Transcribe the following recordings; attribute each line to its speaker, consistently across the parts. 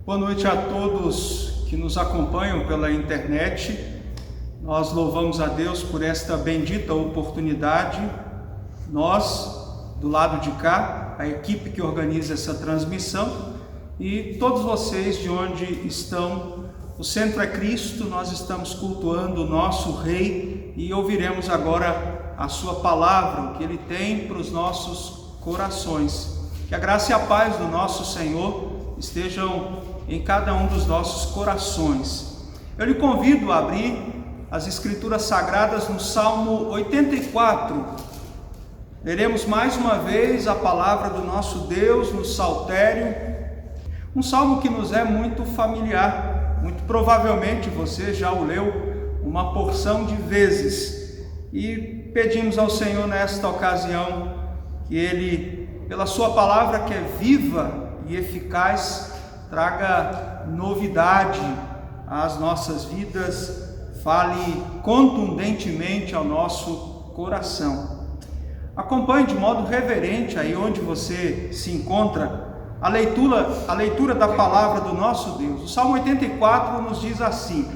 Speaker 1: Boa noite a todos que nos acompanham pela internet. Nós louvamos a Deus por esta bendita oportunidade. Nós, do lado de cá, a equipe que organiza essa transmissão, e todos vocês de onde estão, o centro é Cristo, nós estamos cultuando o nosso Rei e ouviremos agora a sua palavra, o que Ele tem para os nossos corações. Que a graça e a paz do nosso Senhor estejam em cada um dos nossos corações. Eu lhe convido a abrir as Escrituras Sagradas no Salmo 84. Leremos mais uma vez a palavra do nosso Deus no Saltério, um salmo que nos é muito familiar, muito provavelmente você já o leu uma porção de vezes, e pedimos ao Senhor nesta ocasião que Ele, pela sua palavra que é viva e eficaz, traga novidade às nossas vidas, fale contundentemente ao nosso coração. Acompanhe de modo reverente aí onde você se encontra a leitura da palavra do nosso Deus. O Salmo 84 nos diz assim: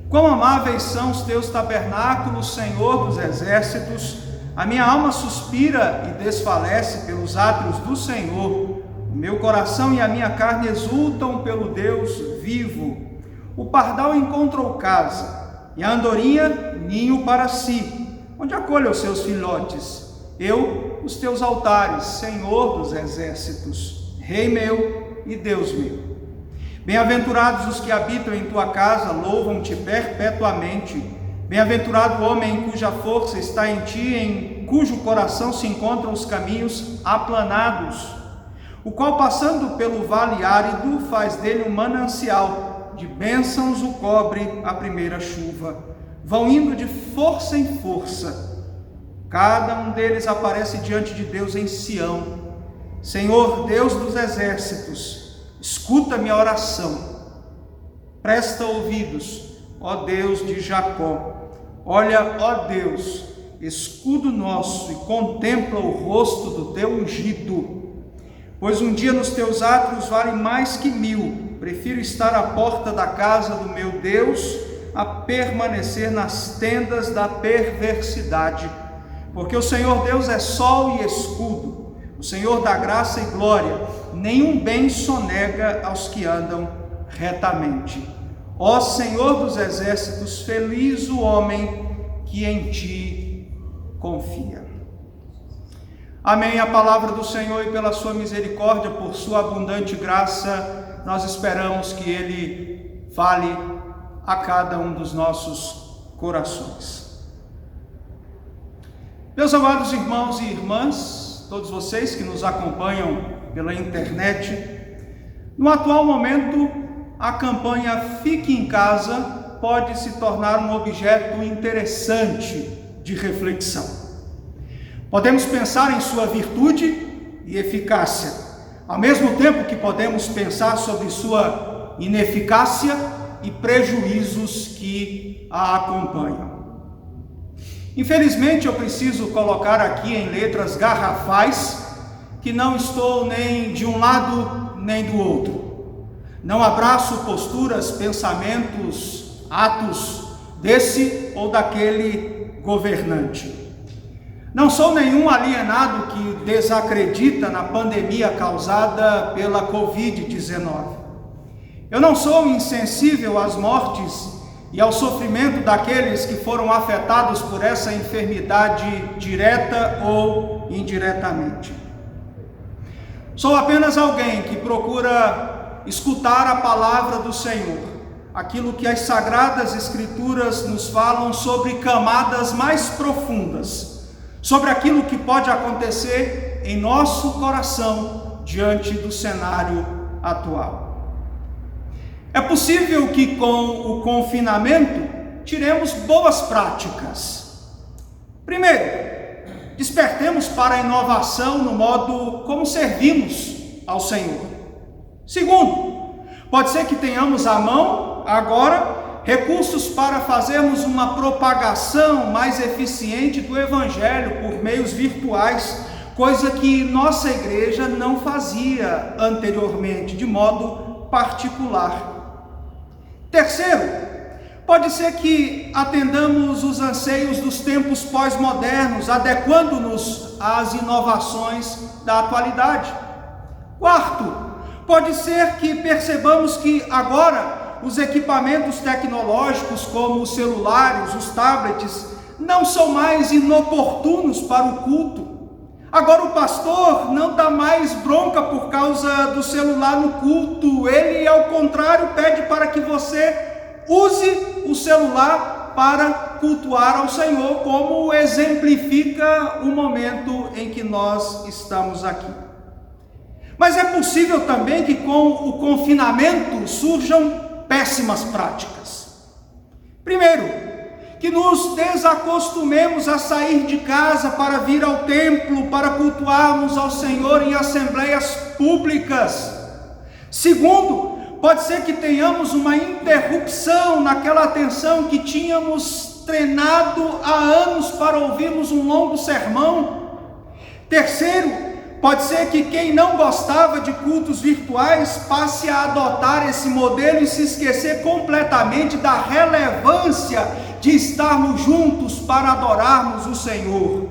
Speaker 1: Quão amáveis são os teus tabernáculos, Senhor dos exércitos! A minha alma suspira e desfalece pelos átrios do Senhor. O meu coração e a minha carne exultam pelo Deus vivo. O pardal encontrou casa, e a andorinha ninho para si, onde acolha os seus filhotes. Eu, os teus altares, Senhor dos exércitos, Rei meu e Deus meu. Bem-aventurados os que habitam em tua casa, louvam-te perpetuamente. Bem-aventurado o homem cuja força está em ti, em cujo coração se encontram os caminhos aplanados, o qual, passando pelo vale árido, faz dele um manancial, de bênçãos o cobre a primeira chuva. Vão indo de força em força, cada um deles aparece diante de Deus em Sião. Senhor, Deus dos exércitos, escuta minha oração, presta ouvidos, ó Deus de Jacó. Olha, ó Deus, escudo nosso, e contempla o rosto do teu ungido. Pois um dia nos teus átrios vale mais que 1000. Prefiro estar à porta da casa do meu Deus a permanecer nas tendas da perversidade. Porque o Senhor Deus é sol e escudo, o Senhor dá graça e glória, nenhum bem sonega aos que andam retamente. Ó Senhor dos exércitos, feliz o homem que em ti confia. Amém. A palavra do Senhor, e pela sua misericórdia, por sua abundante graça, nós esperamos que Ele fale a cada um dos nossos corações. Meus amados irmãos e irmãs, todos vocês que nos acompanham pela internet, no atual momento, a campanha Fique em Casa pode se tornar um objeto interessante de reflexão. Podemos pensar em sua virtude e eficácia, ao mesmo tempo que podemos pensar sobre sua ineficácia e prejuízos que a acompanham. Infelizmente, eu preciso colocar aqui em letras garrafais que não estou nem de um lado nem do outro. Não abraço posturas, pensamentos, atos desse ou daquele governante. Não sou nenhum alienado que desacredita na pandemia causada pela Covid-19. Eu não sou insensível às mortes e ao sofrimento daqueles que foram afetados por essa enfermidade direta ou indiretamente. Sou apenas alguém que procura escutar a palavra do Senhor, aquilo que as Sagradas Escrituras nos falam sobre camadas mais profundas, sobre aquilo que pode acontecer em nosso coração diante do cenário atual. É possível que com o confinamento tiremos boas práticas. Primeiro, despertemos para a inovação no modo como servimos ao Senhor. Segundo, pode ser que tenhamos à mão agora recursos para fazermos uma propagação mais eficiente do Evangelho por meios virtuais, coisa que nossa igreja não fazia anteriormente, de modo particular. Terceiro, pode ser que atendamos os anseios dos tempos pós-modernos, adequando-nos às inovações da atualidade. Quarto, pode ser que percebamos que agora os equipamentos tecnológicos, como os celulares, os tablets, não são mais inoportunos para o culto. Agora o pastor não dá mais bronca por causa do celular no culto. Ele, ao contrário, pede para que você use o celular para cultuar ao Senhor, como exemplifica o momento em que nós estamos aqui. Mas é possível também que com o confinamento surjam péssimas práticas. Primeiro, que nos desacostumemos a sair de casa para vir ao templo, para cultuarmos ao Senhor em assembleias públicas. Segundo, pode ser que tenhamos uma interrupção naquela atenção que tínhamos treinado há anos para ouvirmos um longo sermão. Terceiro, pode ser que quem não gostava de cultos virtuais passe a adotar esse modelo e se esquecer completamente da relevância de estarmos juntos para adorarmos o Senhor.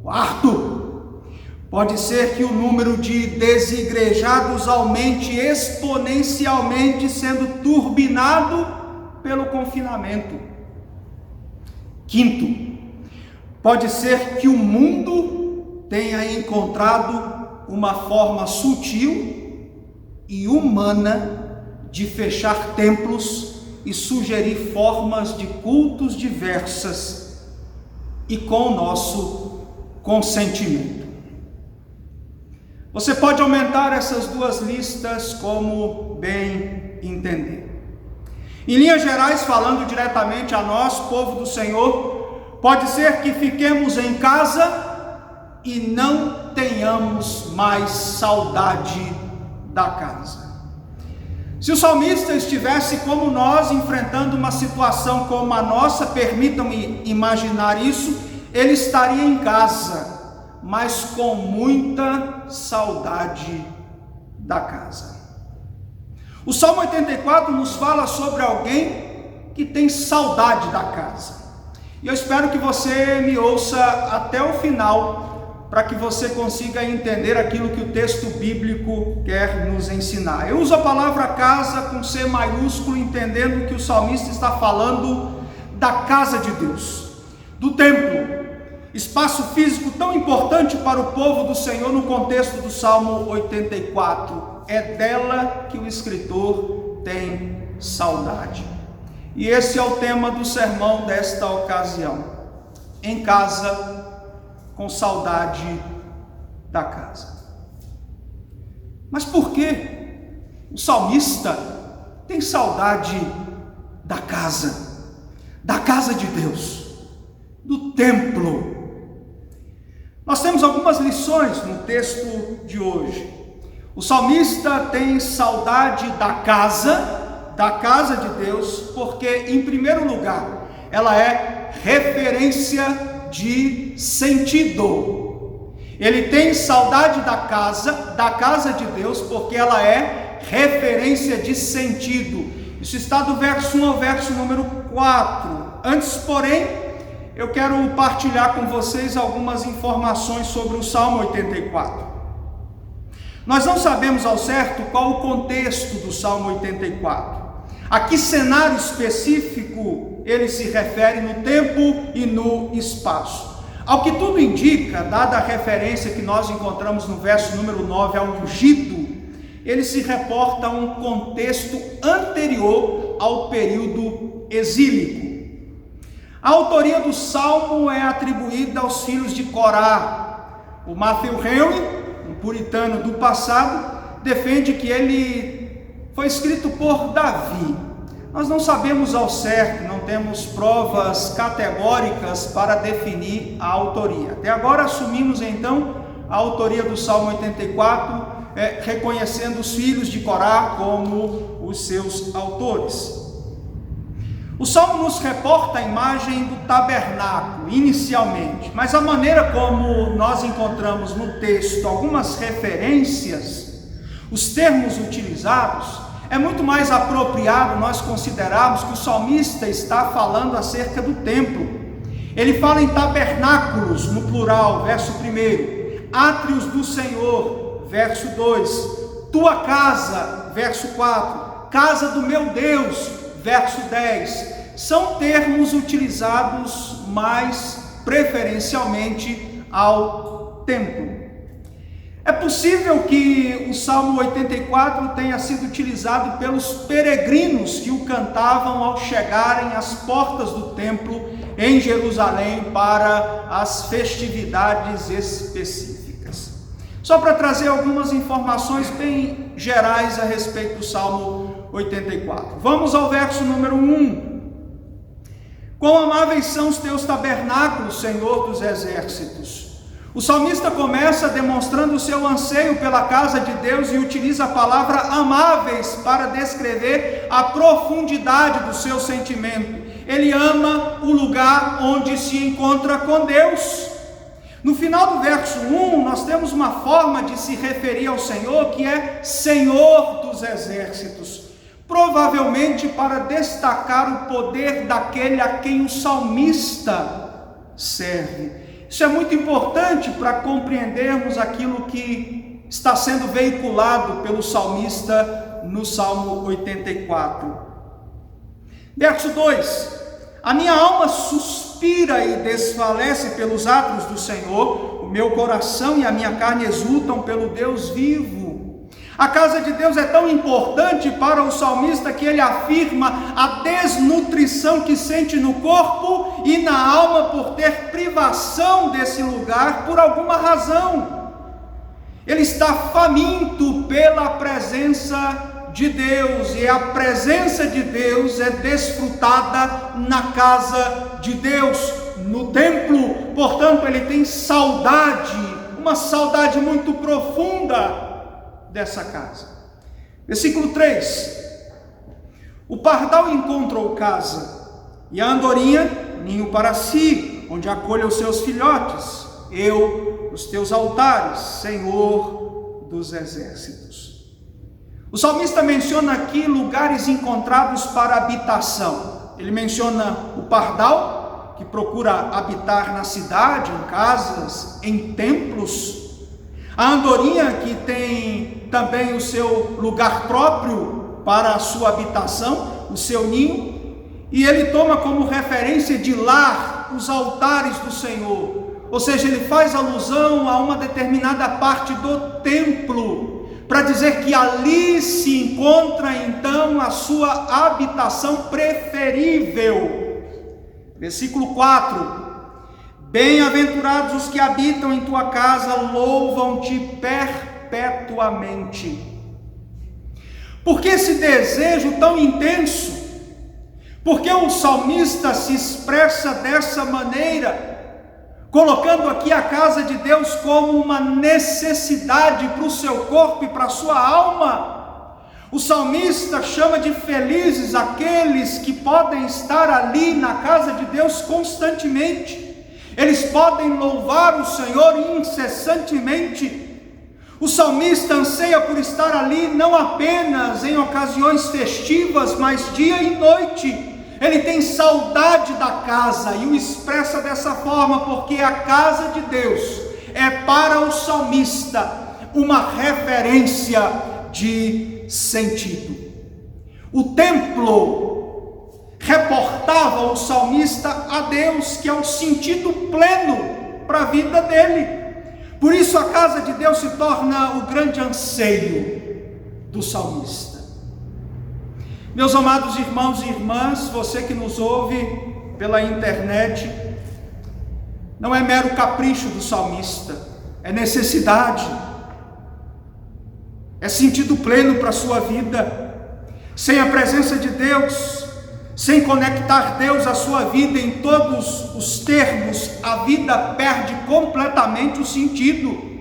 Speaker 1: Quarto, pode ser que o número de desigrejados aumente exponencialmente, sendo turbinado pelo confinamento. Quinto, pode ser que o mundo tenha encontrado uma forma sutil e humana de fechar templos e sugerir formas de cultos diversas e com o nosso consentimento. Você pode aumentar essas duas listas como bem entender. Em linhas gerais, falando diretamente a nós, povo do Senhor, pode ser que fiquemos em casa e não tenhamos mais saudade da casa. Se o salmista estivesse como nós, enfrentando uma situação como a nossa, permitam-me imaginar isso, ele estaria em casa, mas com muita saudade da casa. O Salmo 84 nos fala sobre alguém que tem saudade da casa. E eu espero que você me ouça até o final, para que você consiga entender aquilo que o texto bíblico quer nos ensinar. Eu uso a palavra casa com C maiúsculo, entendendo que o salmista está falando da casa de Deus, do templo, espaço físico tão importante para o povo do Senhor no contexto do Salmo 84. É dela que o escritor tem saudade. E esse é o tema do sermão desta ocasião. Em casa, com saudade da casa. Mas por que o salmista tem saudade da casa de Deus, do templo? Nós temos algumas lições no texto de hoje. O salmista tem saudade da casa de Deus, porque, em primeiro lugar, ela é referência de sentido. Ele tem saudade da casa de Deus, porque ela é referência de sentido. Isso está do verso 1 ao verso número 4. Antes, porém, eu quero partilhar com vocês algumas informações sobre o Salmo 84. Nós não sabemos ao certo qual o contexto do Salmo 84. A que cenário específico ele se refere no tempo e no espaço. Ao que tudo indica, dada a referência que nós encontramos no verso número 9 ao ungido, ele se reporta a um contexto anterior ao período exílico. A autoria do salmo é atribuída aos filhos de Corá. O Matthew Henry, um puritano do passado, defende que ele foi escrito por Davi. Nós não sabemos ao certo, não temos provas categóricas para definir a autoria. Até agora assumimos então a autoria do Salmo 84, reconhecendo os filhos de Corá como os seus autores. O Salmo nos reporta a imagem do tabernáculo, inicialmente, mas a maneira como nós encontramos no texto algumas referências, os termos utilizados, é muito mais apropriado nós considerarmos que o salmista está falando acerca do templo. Ele fala em tabernáculos, no plural, verso 1, átrios do Senhor, verso 2, tua casa, verso 4, casa do meu Deus, verso 10, são termos utilizados mais preferencialmente ao templo. É possível que o Salmo 84 tenha sido utilizado pelos peregrinos que o cantavam ao chegarem às portas do templo em Jerusalém para as festividades específicas. Só para trazer algumas informações bem gerais a respeito do Salmo 84. Vamos ao verso número 1. Quão amáveis são os teus tabernáculos, Senhor dos exércitos. O salmista começa demonstrando o seu anseio pela casa de Deus e utiliza a palavra amáveis para descrever a profundidade do seu sentimento. Ele ama o lugar onde se encontra com Deus. No final do verso 1, nós temos uma forma de se referir ao Senhor que é Senhor dos exércitos, provavelmente para destacar o poder daquele a quem o salmista serve. Isso é muito importante para compreendermos aquilo que está sendo veiculado pelo salmista no Salmo 84. Verso 2: a minha alma suspira e desfalece pelos átrios do Senhor, o meu coração e a minha carne exultam pelo Deus vivo. A casa de Deus é tão importante para o salmista que ele afirma a desnutrição que sente no corpo e na alma por ter privação desse lugar por alguma razão. Ele está faminto pela presença de Deus, e a presença de Deus é desfrutada na casa de Deus, no templo. Portanto, ele tem saudade, uma saudade muito profunda dessa casa. Versículo 3: o pardal encontrou casa, e a andorinha ninho para si, onde acolha os seus filhotes, eu, os teus altares, Senhor dos exércitos. O salmista menciona aqui lugares encontrados para habitação. Ele menciona o pardal, que procura habitar na cidade, em casas, em templos. A andorinha, que tem também o seu lugar próprio para a sua habitação, o seu ninho. E ele toma como referência de lar os altares do Senhor. Ou seja, ele faz alusão a uma determinada parte do templo, para dizer que ali se encontra então a sua habitação preferível. Versículo 4: bem-aventurados os que habitam em tua casa, louvam-te perpetuamente. Por que esse desejo tão intenso? Por que o salmista se expressa dessa maneira, colocando aqui a casa de Deus como uma necessidade para o seu corpo e para a sua alma? O salmista chama de felizes aqueles que podem estar ali na casa de Deus constantemente. Eles podem louvar o Senhor incessantemente. O salmista anseia por estar ali não apenas em ocasiões festivas, mas dia e noite. Ele tem saudade da casa e o expressa dessa forma, porque a casa de Deus é para o salmista uma referência de sentido. O templo reportava o salmista a Deus, que é o sentido pleno para a vida dele. Por isso a casa de Deus se torna o grande anseio do salmista. Meus amados irmãos e irmãs, você que nos ouve pela internet, não é mero capricho do salmista, é necessidade, é sentido pleno para a sua vida. Sem a presença de Deus, sem conectar Deus à sua vida em todos os termos, a vida perde completamente o sentido.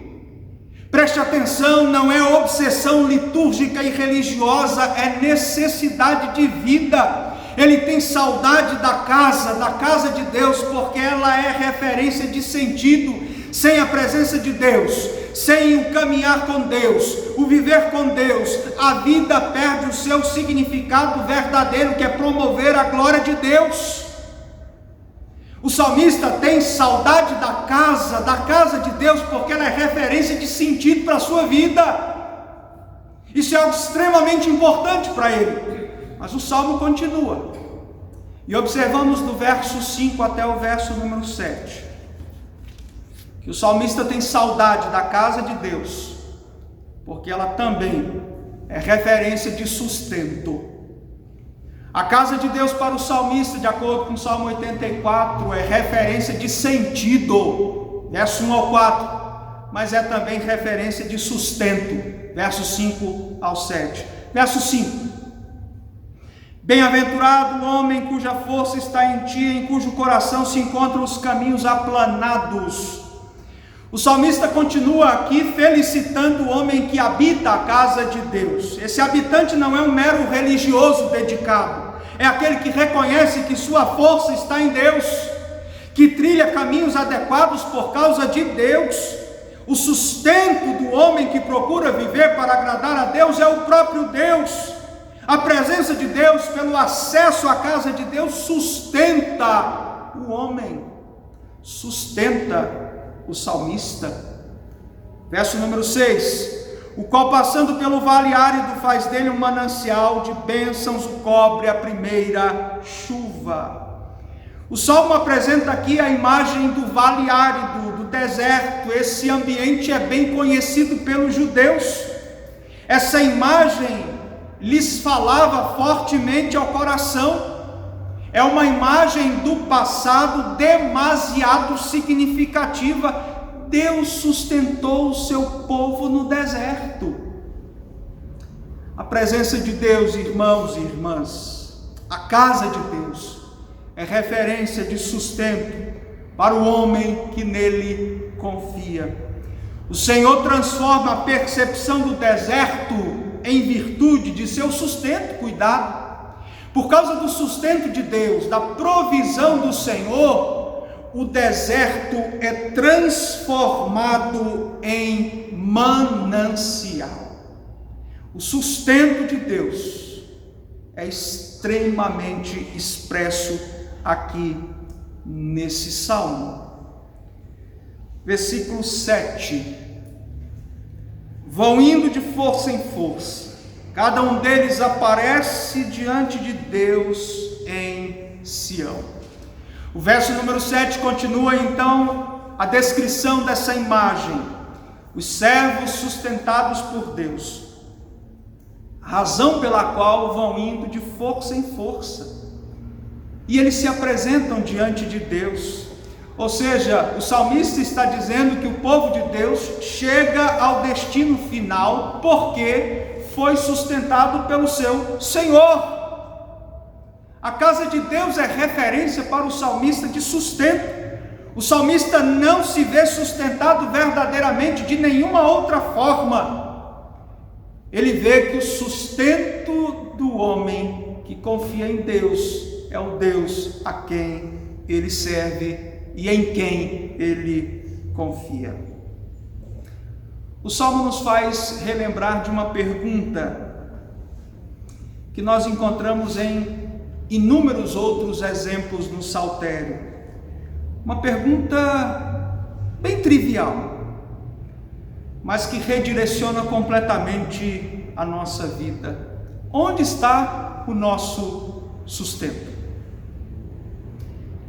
Speaker 1: Preste atenção, não é obsessão litúrgica e religiosa, é necessidade de vida. Ele tem saudade da casa de Deus, porque ela é referência de sentido. Sem a presença de Deus, sem o caminhar com Deus, o viver com Deus, a vida perde o seu significado verdadeiro, que é promover a glória de Deus. O salmista tem saudade da casa de Deus, porque ela é referência de sentido para a sua vida. Isso é algo extremamente importante para ele. Mas o salmo continua, e observamos do verso 5 até o verso número 7, que o salmista tem saudade da casa de Deus, porque ela também é referência de sustento. A casa de Deus para o salmista, de acordo com o Salmo 84, é referência de sentido, verso 1 ao 4, mas é também referência de sustento, versos 5 ao 7. Verso 5: Bem-aventurado o homem cuja força está em ti, em cujo coração se encontram os caminhos aplanados. O salmista continua aqui felicitando o homem que habita a casa de Deus. Esse habitante não é um mero religioso dedicado, é aquele que reconhece que sua força está em Deus, que trilha caminhos adequados por causa de Deus. O sustento do homem que procura viver para agradar a Deus é o próprio Deus. A presença de Deus, pelo acesso à casa de Deus, sustenta o homem, sustenta o salmista. Verso número 6: O qual passando pelo vale árido faz dele um manancial de bênçãos, o cobre a primeira chuva. O salmo apresenta aqui a imagem do vale árido, do deserto. Esse ambiente é bem conhecido pelos judeus. Essa imagem lhes falava fortemente ao coração. É uma imagem do passado demasiado significativa. Deus sustentou o seu povo no deserto. A presença de Deus, irmãos e irmãs, a casa de Deus, é referência de sustento para o homem que nele confia. O Senhor transforma a percepção do deserto em virtude de seu sustento, cuidado. Por causa do sustento de Deus, da provisão do Senhor, o deserto é transformado em manancial. O sustento de Deus é extremamente expresso aqui nesse salmo. Versículo 7: Vão indo de força em força, cada um deles aparece diante de Deus em Sião. O verso número 7 continua então a descrição dessa imagem. Os servos sustentados por Deus, a razão pela qual vão indo de força em força, e eles se apresentam diante de Deus. Ou seja, o salmista está dizendo que o povo de Deus chega ao destino final porque foi sustentado pelo seu Senhor. A casa de Deus é referência para o salmista de sustento. O salmista não se vê sustentado verdadeiramente de nenhuma outra forma. Ele vê que o sustento do homem que confia em Deus é o Deus a quem ele serve e em quem ele confia. O Salmo nos faz relembrar de uma pergunta que nós encontramos em inúmeros outros exemplos no Saltério. Uma pergunta bem trivial, mas que redireciona completamente a nossa vida. Onde está o nosso sustento?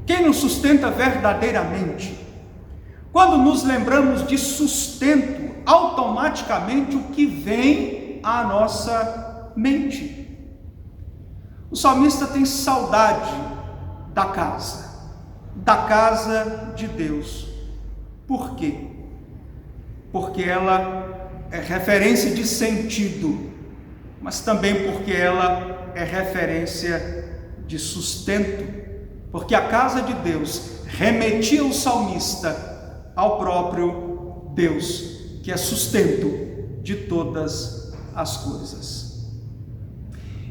Speaker 1: Quem nos sustenta verdadeiramente? Quando nos lembramos de sustento, automaticamente o que vem à nossa mente? O salmista tem saudade da casa de Deus. Por quê? Porque ela é referência de sentido, mas também porque ela é referência de sustento. Porque a casa de Deus remetia o salmista ao próprio Deus, que é sustento de todas as coisas.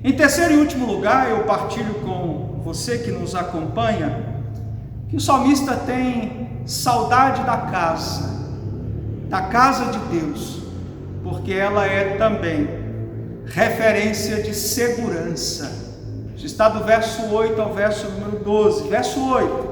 Speaker 1: Em terceiro e último lugar, eu partilho com você que nos acompanha, que o salmista tem saudade da casa de Deus, porque ela é também referência de segurança. Isso está do verso 8 ao verso número 12. Verso 8: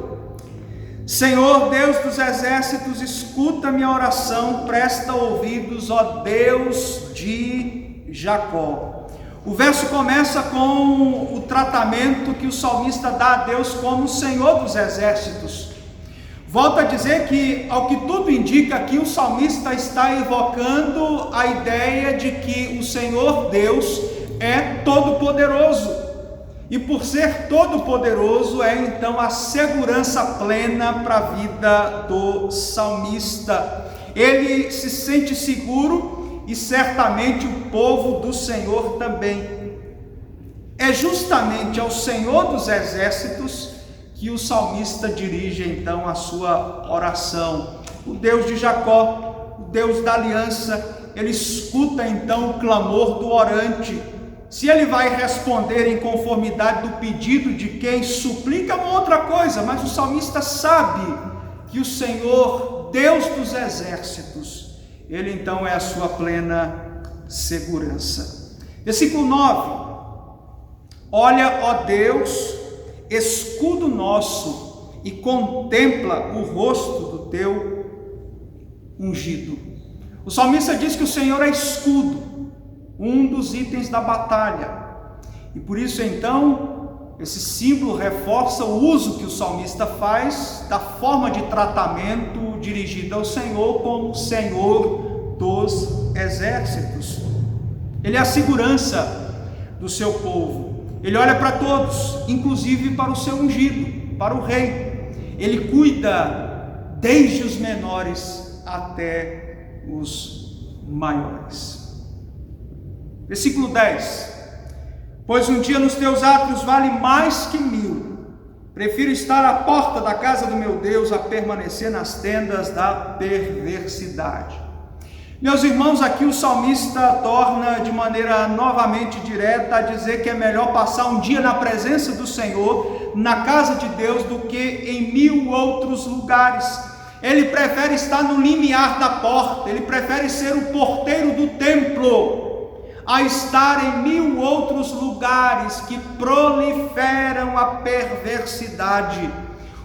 Speaker 1: Senhor Deus dos exércitos, escuta minha oração, presta ouvidos, ó Deus de Jacó. O verso começa com o tratamento que o salmista dá a Deus como Senhor dos exércitos. Volto a dizer que, ao que tudo indica, aqui o salmista está evocando a ideia de que o Senhor Deus é todo-poderoso. E por ser todo-poderoso, é então a segurança plena para a vida do salmista. Ele se sente seguro e certamente o povo do Senhor também. É justamente ao Senhor dos exércitos que o salmista dirige então a sua oração. O Deus de Jacó, o Deus da aliança, ele escuta então o clamor do orante. Se ele vai responder em conformidade do pedido de quem suplica, é uma outra coisa, mas o salmista sabe que o Senhor, Deus dos exércitos, ele então é a sua plena segurança. Versículo 9: Olha, ó Deus, escudo nosso, e contempla o rosto do teu ungido. O salmista diz que o Senhor é escudo, um dos itens da batalha, e por isso então esse símbolo reforça o uso que o salmista faz da forma de tratamento dirigida ao Senhor como Senhor dos exércitos. Ele é a segurança do seu povo, ele olha para todos, inclusive para o seu ungido, para o rei. Ele cuida desde os menores até os maiores. Versículo 10: Pois um dia nos teus átrios vale mais que 1000. Prefiro estar à porta da casa do meu Deus a permanecer nas tendas da perversidade. Meus irmãos, aqui o salmista torna de maneira novamente direta a dizer que é melhor passar um dia na presença do Senhor, na casa de Deus, do que em 1000 outros lugares. Ele prefere estar no limiar da porta, ele prefere ser o porteiro do templo, a estar em 1000 outros lugares que proliferam a perversidade.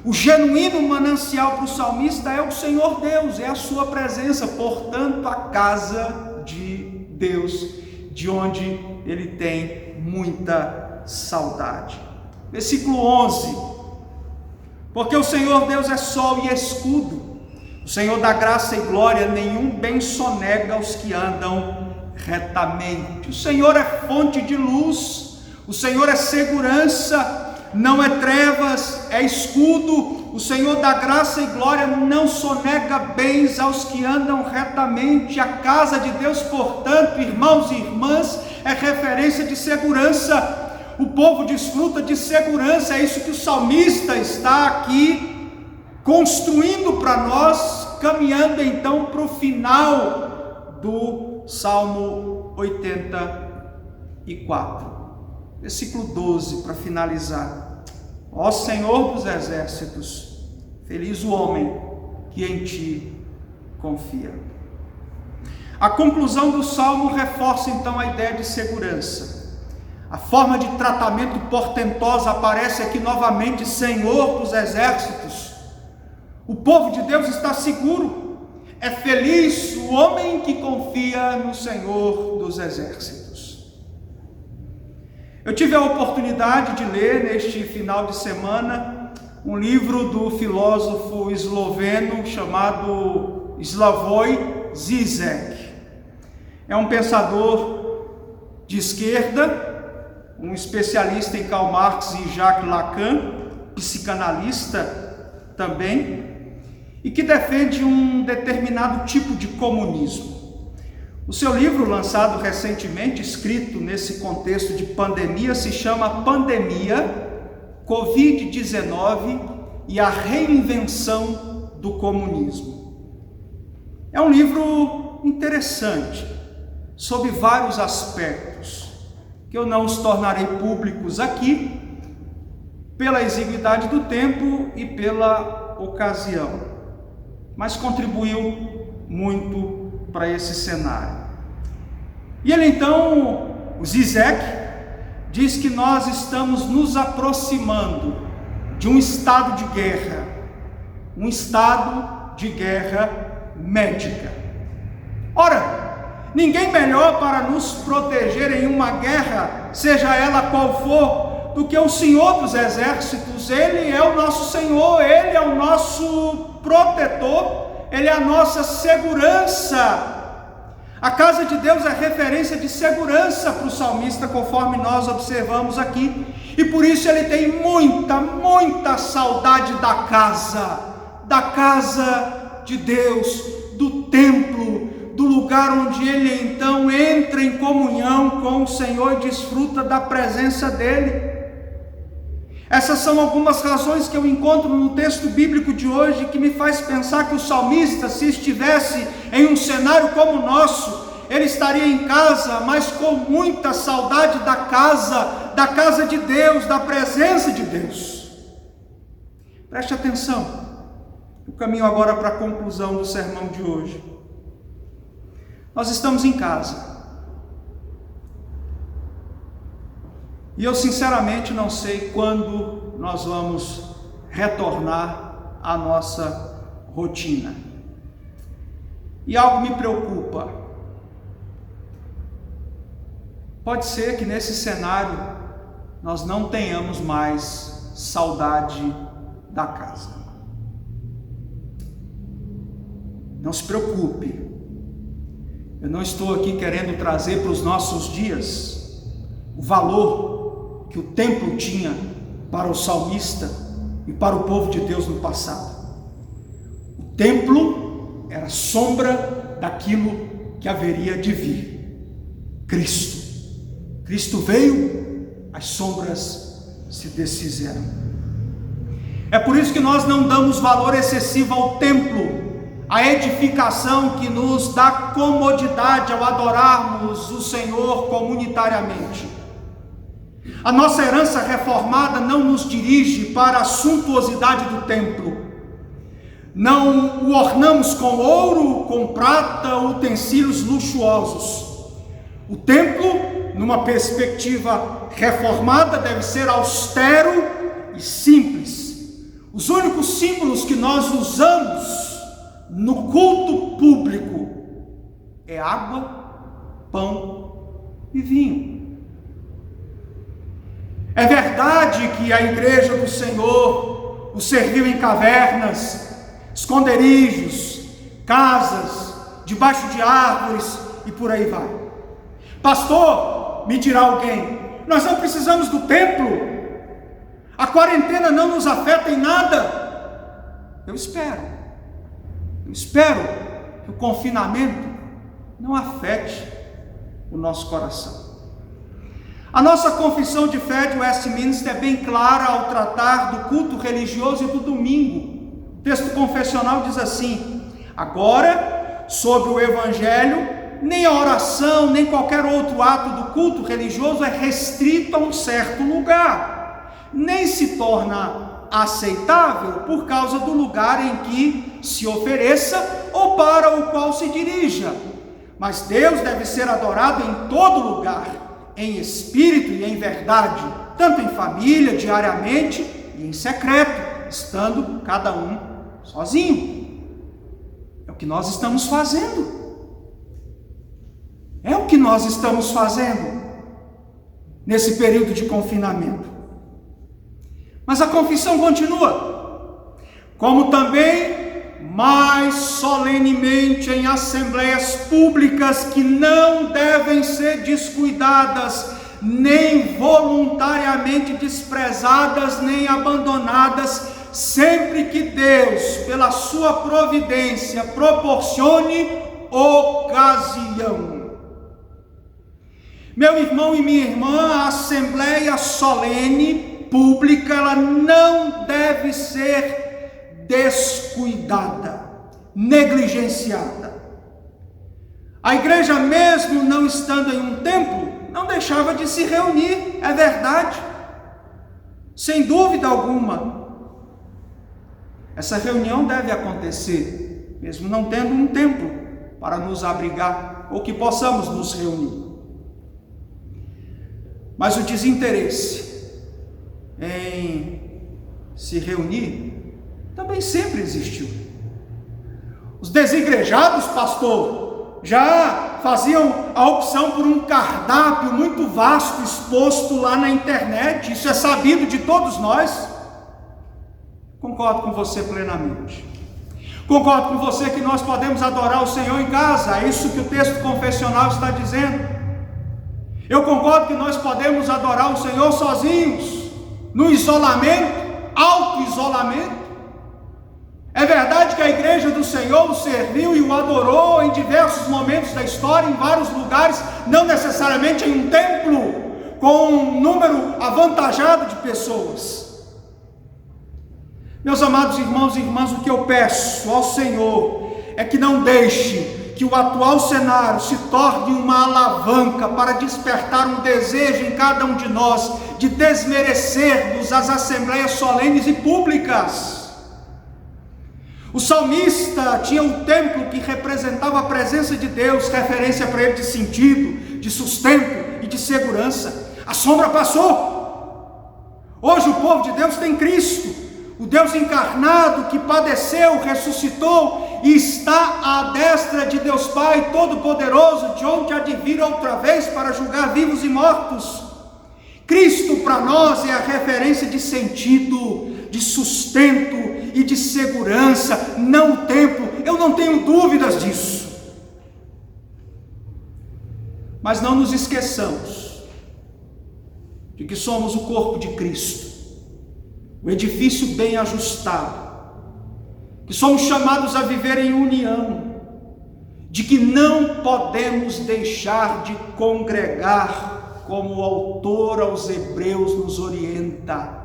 Speaker 1: O genuíno manancial para o salmista é o Senhor Deus, é a sua presença, portanto a casa de Deus, de onde ele tem muita saudade. Versículo 11: Porque o Senhor Deus é sol e escudo, o Senhor dá graça e glória, nenhum bem sonega aos que andam retamente. O Senhor é fonte de luz, o Senhor é segurança, não é trevas, é escudo. O Senhor dá graça e glória, não sonega bens aos que andam retamente. A casa de Deus, portanto, irmãos e irmãs, é referência de segurança. O povo desfruta de segurança, é isso que o salmista está aqui construindo para nós, caminhando então para o final do Salmo 84, versículo 12, para finalizar: Ó Senhor dos exércitos, feliz o homem que em ti confia. A conclusão do Salmo reforça então a ideia de segurança. A forma de tratamento portentosa aparece aqui novamente: Senhor dos exércitos. O povo de Deus está seguro. É feliz o homem que confia no Senhor dos exércitos. Eu tive a oportunidade de ler neste final de semana um livro do filósofo esloveno chamado Slavoj Žižek. É um pensador de esquerda, um especialista em Karl Marx e Jacques Lacan, psicanalista também, e que defende um determinado tipo de comunismo. O seu livro, lançado recentemente, escrito nesse contexto de pandemia, se chama Pandemia, Covid-19 e a Reinvenção do Comunismo. É um livro interessante, sob vários aspectos, que eu não os tornarei públicos aqui, pela exiguidade do tempo e pela ocasião, mas contribuiu muito para esse cenário. E ele então, o Zizek, diz que nós estamos nos aproximando de um estado de guerra, um estado de guerra médica. Ora, ninguém melhor para nos proteger em uma guerra, seja ela qual for, do que o Senhor dos Exércitos. Ele é o nosso Senhor, Ele é o nosso protetor, Ele é a nossa segurança. A casa de Deus é referência de segurança para o salmista, conforme nós observamos aqui, e por isso ele tem muita saudade da casa de Deus, do templo, do lugar onde ele então entra em comunhão com o Senhor e desfruta da presença dele. Essas são algumas razões que eu encontro no texto bíblico de hoje, que me faz pensar que o salmista, se estivesse em um cenário como o nosso, ele estaria em casa, mas com muita saudade da casa de Deus, da presença de Deus. Preste atenção, eu caminho agora para a conclusão do sermão de hoje. Nós estamos em casa, e eu sinceramente não sei quando nós vamos retornar à nossa rotina, e algo me preocupa. Pode ser que nesse cenário nós não tenhamos mais saudade da casa. Não se preocupe, eu não estou aqui querendo trazer para os nossos dias o valor que o templo tinha para o salmista e para o povo de Deus no passado. O templo era sombra daquilo que haveria de vir: Cristo. Cristo veio, as sombras se desfizeram. É por isso que nós não damos valor excessivo ao templo, à edificação que nos dá comodidade ao adorarmos o Senhor comunitariamente. A nossa herança reformada não nos dirige para a suntuosidade do templo. Não o ornamos com ouro, com prata, utensílios luxuosos. O templo, numa perspectiva reformada, deve ser austero e simples. Os únicos símbolos que nós usamos no culto público é água, pão e vinho. É verdade que a igreja do Senhor o serviu em cavernas, esconderijos, casas, debaixo de árvores e por aí vai. Pastor, me dirá alguém, nós não precisamos do templo, a quarentena não nos afeta em nada. Eu espero que o confinamento não afete o nosso coração. A nossa confissão de fé de Westminster é bem clara ao tratar do culto religioso e do domingo. O texto confessional diz assim: agora, sobre o evangelho, nem a oração, nem qualquer outro ato do culto religioso é restrito a um certo lugar, nem se torna aceitável por causa do lugar em que se ofereça ou para o qual se dirija. Mas Deus deve ser adorado em todo lugar, em espírito e em verdade, tanto em família, diariamente, e em secreto, estando cada um sozinho. É o que nós estamos fazendo. É o que nós estamos fazendo nesse período de confinamento. Mas a confissão continua. Como também, mais solenemente, em assembleias públicas que não devem ser descuidadas, nem voluntariamente desprezadas, nem abandonadas, sempre que Deus, pela sua providência, proporcione ocasião. Meu irmão e minha irmã, a assembleia solene, pública, ela não deve ser descuidada, negligenciada. A igreja, mesmo não estando em um templo, não deixava de se reunir, é verdade, sem dúvida alguma. Essa reunião deve acontecer, mesmo não tendo um templo para nos abrigar, ou que possamos nos reunir. Mas o desinteresse em se reunir também sempre existiu. Os desigrejados, pastor, já faziam a opção por um cardápio muito vasto exposto lá na internet. Isso é sabido de todos nós. Concordo com você plenamente. Concordo com você que nós podemos adorar o Senhor em casa. É isso que o texto confessional está dizendo. Eu concordo que nós podemos adorar o Senhor sozinhos, no isolamento, auto-isolamento. É verdade que a igreja do Senhor o serviu e o adorou em diversos momentos da história, em vários lugares, não necessariamente em um templo, com um número avantajado de pessoas. Meus amados irmãos e irmãs, o que eu peço ao Senhor é que não deixe que o atual cenário se torne uma alavanca para despertar um desejo em cada um de nós de desmerecermos as assembleias solenes e públicas. O salmista tinha um templo que representava a presença de Deus, referência para ele de sentido, de sustento e de segurança. A sombra passou. Hoje o povo de Deus tem Cristo, o Deus encarnado que padeceu, ressuscitou e está à destra de Deus Pai Todo-Poderoso, de onde há de vir outra vez para julgar vivos e mortos. Cristo para nós é a referência de sentido, de sustento e de segurança, não o templo. Eu não tenho dúvidas disso. Mas não nos esqueçamos de que somos o corpo de Cristo, o edifício bem ajustado, que somos chamados a viver em união, de que não podemos deixar de congregar, como o autor aos Hebreus nos orienta.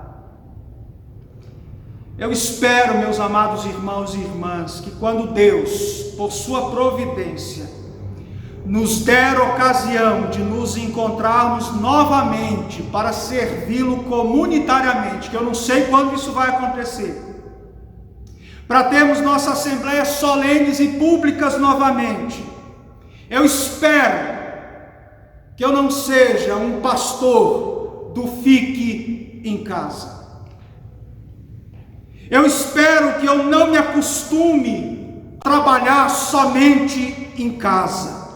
Speaker 1: Eu espero, meus amados irmãos e irmãs, que quando Deus, por sua providência, nos der ocasião de nos encontrarmos novamente para servi-lo comunitariamente, que eu não sei quando isso vai acontecer, para termos nossas assembleias solenes e públicas novamente, eu espero que eu não seja um pastor do fique em casa. Eu espero que eu não me acostume a trabalhar somente em casa.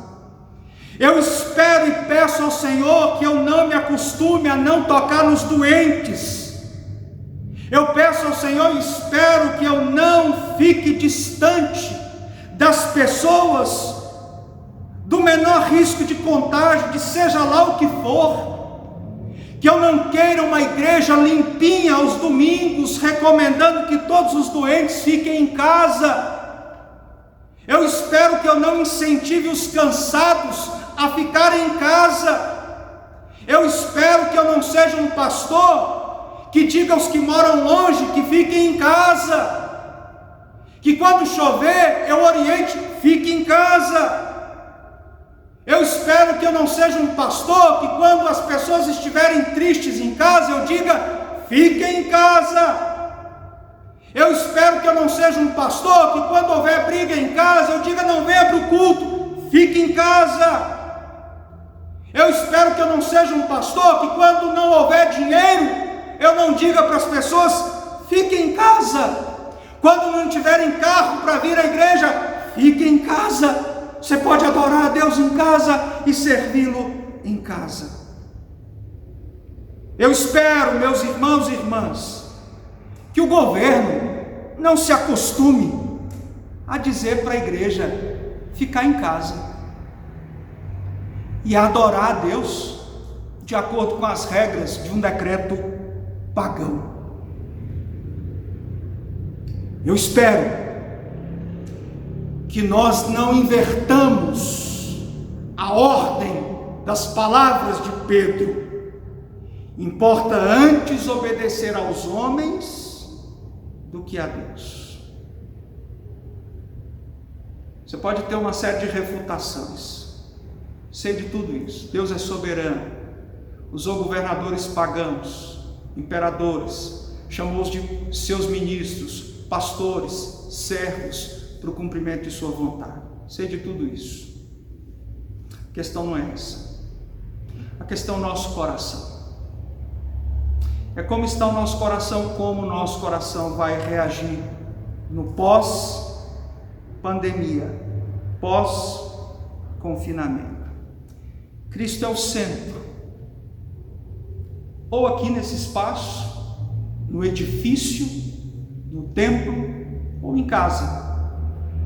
Speaker 1: Eu espero e peço ao Senhor que eu não me acostume a não tocar nos doentes. Eu peço ao Senhor e espero que eu não fique distante das pessoas, do menor risco de contágio, de seja lá o que for. Que eu não queira uma igreja limpinha aos domingos, recomendando que todos os doentes fiquem em casa. Eu espero que eu não incentive os cansados a ficarem em casa. Eu espero que eu não seja um pastor que diga aos que moram longe que fiquem em casa, que quando chover eu oriente, fique em casa. Eu espero que eu não seja um pastor que quando as pessoas estiverem tristes em casa eu diga, fiquem em casa. Eu espero que eu não seja um pastor que quando houver briga em casa eu diga, não venha para o culto, fique em casa. Eu espero que eu não seja um pastor que quando não houver dinheiro eu não diga para as pessoas, fiquem em casa. Quando não tiverem carro para vir à igreja, fiquem em casa. Você pode adorar a Deus em casa e servi-lo em casa. Eu espero, meus irmãos e irmãs, que o governo não se acostume a dizer para a igreja ficar em casa e adorar a Deus de acordo com as regras de um decreto pagão. Eu espero que nós não invertamos a ordem das palavras de Pedro. Importa antes obedecer aos homens do que a Deus. Você pode ter uma série de refutações. Sei de tudo isso. Deus é soberano. Usou governadores pagãos, imperadores, chamou-os de seus ministros, pastores, servos, para o cumprimento de sua vontade. Sei de tudo isso. A questão não é essa. A questão é o nosso coração. É como está o nosso coração, como o nosso coração vai reagir no pós-pandemia, pós-confinamento. Cristo é o centro. Ou aqui nesse espaço, no edifício, no templo, ou em casa.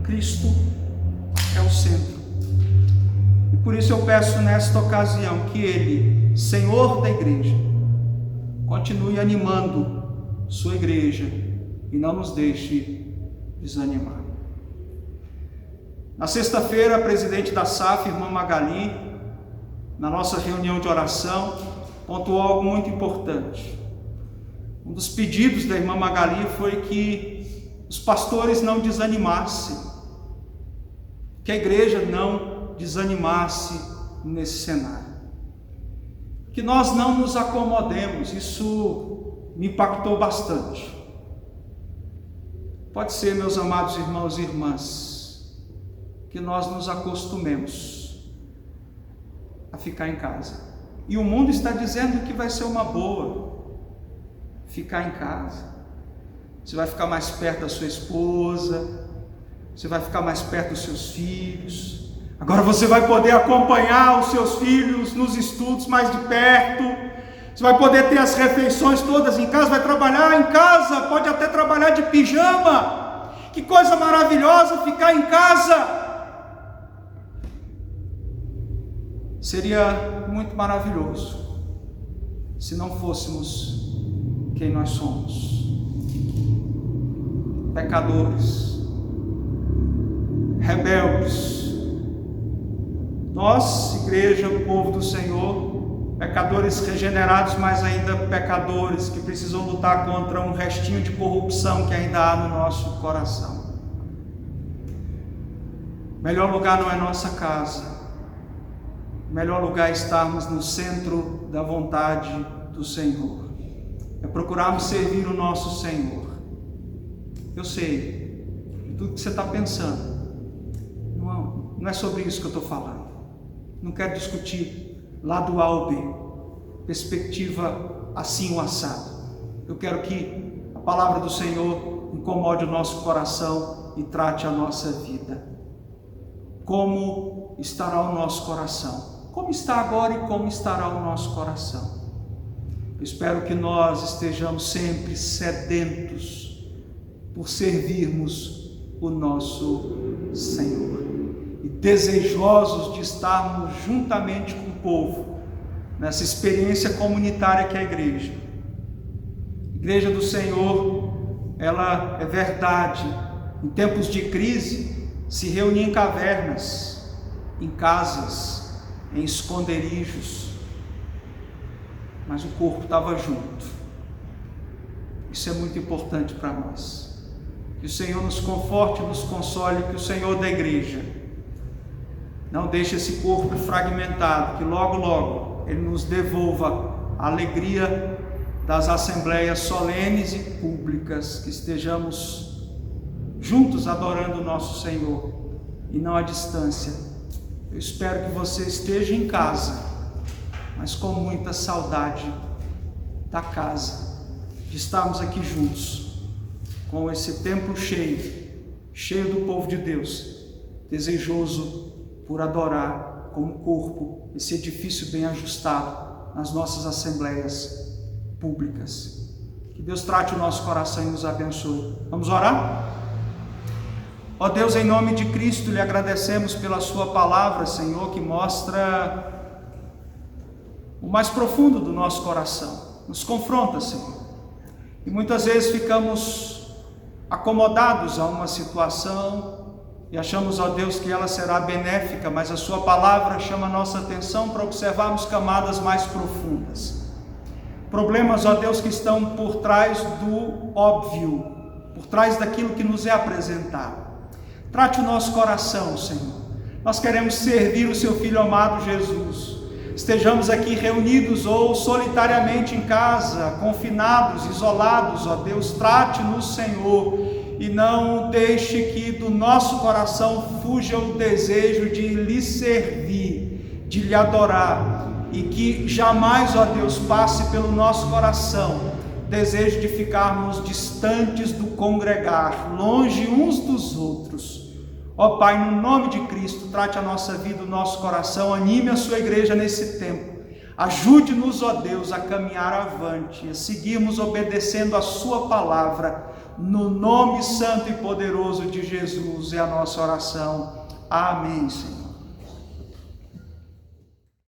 Speaker 1: Cristo é o centro. E por isso eu peço nesta ocasião que Ele, Senhor da igreja, continue animando sua igreja e não nos deixe desanimar. Na sexta-feira, a presidente da SAF, irmã Magali, na nossa reunião de oração, pontuou algo muito importante. Um dos pedidos da irmã Magali foi que os pastores não desanimassem, que a igreja não desanimasse nesse cenário, que nós não nos acomodemos. Isso me impactou bastante. Pode ser, meus amados irmãos e irmãs, que nós nos acostumemos a ficar em casa. E o mundo está dizendo que vai ser uma boa ficar em casa. Você vai ficar mais perto da sua esposa, você vai ficar mais perto dos seus filhos. Agora você vai poder acompanhar os seus filhos nos estudos mais de perto. Você vai poder ter as refeições todas em casa, vai trabalhar em casa, pode até trabalhar de pijama. Que coisa maravilhosa ficar em casa! Seria muito maravilhoso se não fôssemos quem nós somos: pecadores, rebeldes. Nós, igreja, o povo do Senhor, pecadores regenerados, mas ainda pecadores que precisam lutar contra um restinho de corrupção que ainda há no nosso coração. Melhor lugar não é nossa casa. O melhor lugar é estarmos no centro da vontade do Senhor. É procurarmos servir o nosso Senhor. Eu sei, tudo que você está pensando, não é sobre isso que eu estou falando. Não quero discutir lado A ou B, perspectiva assim ou assado. Eu quero que a palavra do Senhor incomode o nosso coração e trate a nossa vida. Como estará o nosso coração? Como está agora e como estará o nosso coração? Eu espero que nós estejamos sempre sedentos por servirmos o nosso Senhor e desejosos de estarmos juntamente com o povo nessa experiência comunitária que é a igreja. A igreja do Senhor, ela é verdade. Em tempos de crise, se reunia em cavernas, em casas, em esconderijos, mas o corpo estava junto. Isso é muito importante para nós. Que o Senhor nos conforte, nos console, que o Senhor da igreja não deixe esse corpo fragmentado, que logo, logo Ele nos devolva a alegria das assembleias solenes e públicas, que estejamos juntos adorando o nosso Senhor e não à distância. Eu espero que você esteja em casa, mas com muita saudade da casa, de estarmos aqui juntos, com esse templo cheio do povo de Deus, desejoso por adorar como corpo, esse edifício bem ajustado nas nossas assembleias públicas. Que Deus trate o nosso coração e nos abençoe. Vamos orar? Ó Deus, em nome de Cristo, lhe agradecemos pela sua palavra, Senhor, que mostra o mais profundo do nosso coração, nos confronta, Senhor, e muitas vezes ficamos acomodados a uma situação e achamos, ó Deus, que ela será benéfica, mas a sua palavra chama a nossa atenção para observarmos camadas mais profundas, problemas, ó Deus, que estão por trás do óbvio, por trás daquilo que nos é apresentado. Trate o nosso coração, Senhor. Nós queremos servir o seu Filho amado Jesus. Estejamos aqui reunidos ou solitariamente em casa, confinados, isolados, ó Deus, trate-nos, Senhor, e não deixe que do nosso coração fuja o desejo de lhe servir, de lhe adorar, e que jamais, ó Deus, passe pelo nosso coração desejo de ficarmos distantes do congregar, longe uns dos outros. Ó Pai, no nome de Cristo, trate a nossa vida, o nosso coração, anime a sua igreja nesse tempo. Ajude-nos, ó Deus, a caminhar avante, a seguirmos obedecendo a sua palavra, no nome santo e poderoso de Jesus é a nossa oração. Amém, Senhor.